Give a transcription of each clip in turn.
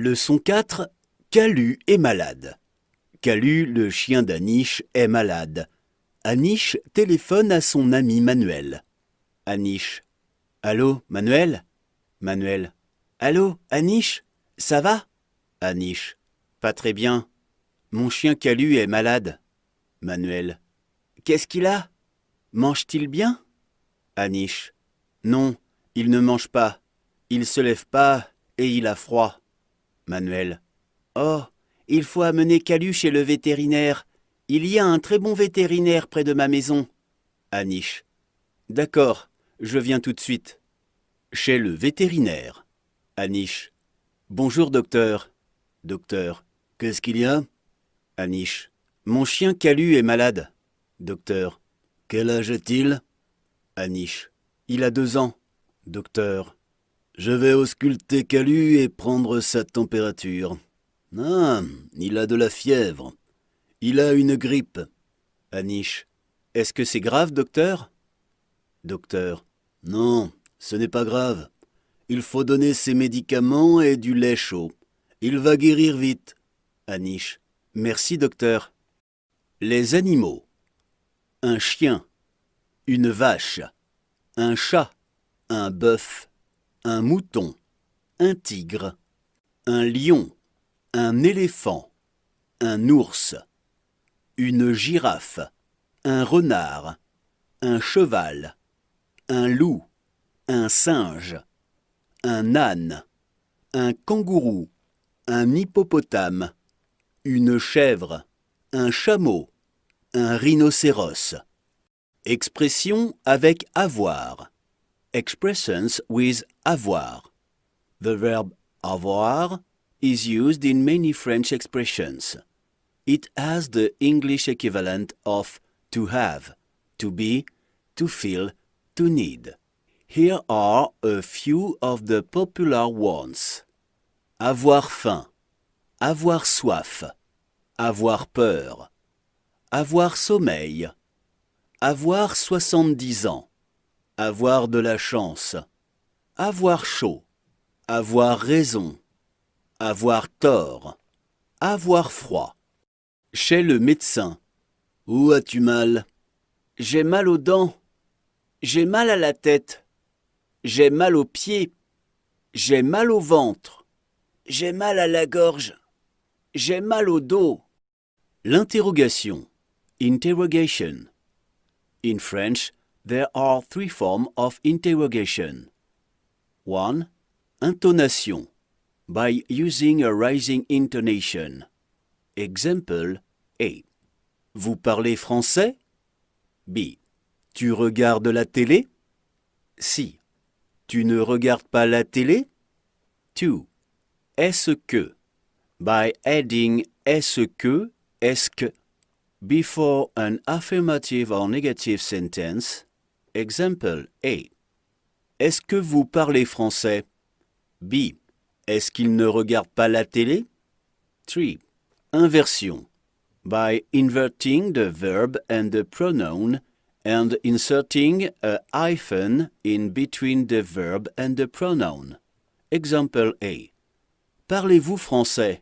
Leçon 4. Calu est malade. Calu, le chien d'Anish, est malade. Anish téléphone à son ami Manuel. Anish. Allô, Manuel? Manuel. Allô, Anish? Ça va? Anish. Pas très bien. Mon chien Calu est malade. Manuel. Qu'est-ce qu'il a? Mange-t-il bien? Anish. Non, il ne mange pas. Il se lève pas et il a froid. Manuel. Oh, il faut amener Calu chez le vétérinaire. Il y a un très bon vétérinaire près de ma maison. Anish. D'accord, je viens tout de suite. Chez le vétérinaire. Anish. Bonjour docteur. Docteur. Qu'est-ce qu'il y a? Anish. Mon chien Calu est malade. Docteur. Quel âge a-t-il? Anish. Il a 2 ans. Docteur. Je vais ausculter Calu et prendre sa température. Ah, il a de la fièvre. Il a une grippe. Anish. Est-ce que c'est grave, docteur? Docteur. Non, ce n'est pas grave. Il faut donner ses médicaments et du lait chaud. Il va guérir vite. Anish. Merci, docteur. Les animaux. Un chien. Une vache. Un chat. Un bœuf. Un mouton. Un tigre. Un lion. Un éléphant. Un ours. Une girafe. Un renard. Un cheval. Un loup. Un singe. Un âne. Un kangourou. Un hippopotame. Une chèvre. Un chameau. Un rhinocéros. Expression avec avoir. Expressions with avoir. The verb avoir is used in many French expressions. It has the English equivalent of to have, to be, to feel, to need. Here are a few of the popular ones. Avoir faim, avoir soif, avoir peur, avoir sommeil, avoir 70 ans, avoir de la chance, avoir chaud, avoir raison, avoir tort, avoir froid. Chez le médecin. Où as-tu mal? J'ai mal aux dents. J'ai mal à la tête. J'ai mal aux pieds. J'ai mal au ventre. J'ai mal à la gorge. J'ai mal au dos. L'interrogation. Interrogation. In French, there are 3 forms of interrogation. 1. Intonation. By using a rising intonation. Example A. Vous parlez français? B. Tu regardes la télé? C. Tu ne regardes pas la télé? 2. Est-ce que? By adding est-ce que before an affirmative or negative sentence. Example A. Est-ce que vous parlez français? B. Est-ce qu'il ne regarde pas la télé? 3. Inversion. By inverting the verb and the pronoun and inserting a hyphen in between the verb and the pronoun. Example A. Parlez-vous français?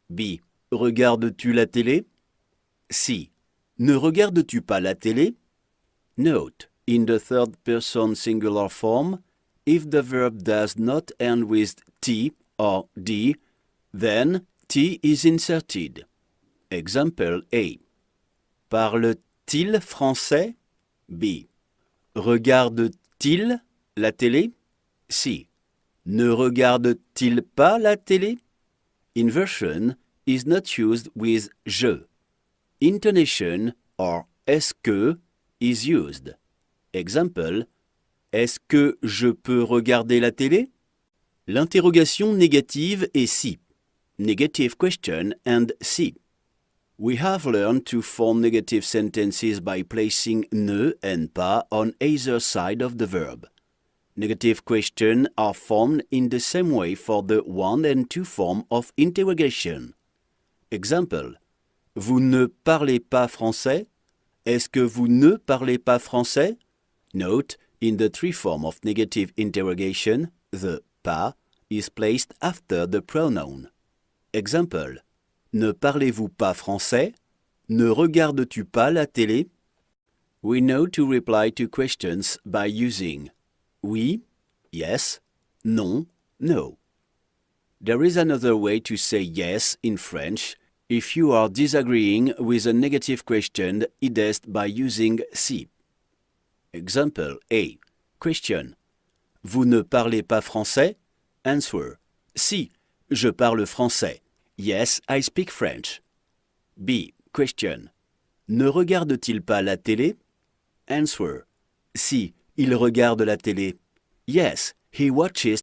B. Regardes-tu la télé? C. Ne regardes-tu pas la télé? Note, in the third person singular form, if the verb does not end with T or D, then T is inserted. Example A. Parle-t-il français? B. Regarde-t-il la télé? C. Ne regarde-t-il pas la télé? Inversion is not used with je. Intonation or est-ce que is used. Example. Est-ce que je peux regarder la télé? L'interrogation négative est si. Negative question and si. We have learned to form negative sentences by placing ne and pas on either side of the verb. Negative questions are formed in the same way for the 1 and 2 form of interrogation. Example. Vous ne parlez pas français? Est-ce que vous ne parlez pas français? Note, in the 3 form of negative interrogation, the pas is placed after the pronoun. Example. Ne parlez-vous pas français? Ne regardes-tu pas la télé? We know to reply to questions by using oui, yes, non, no. There is another way to say yes in French if you are disagreeing with a negative question addressed by using si. Example A. Question. Vous ne parlez pas français? Answer. Si, je parle français. Yes, I speak French. B. Question. Ne regarde-t-il pas la télé? Answer. Si, il regarde la télé. Yes, he watches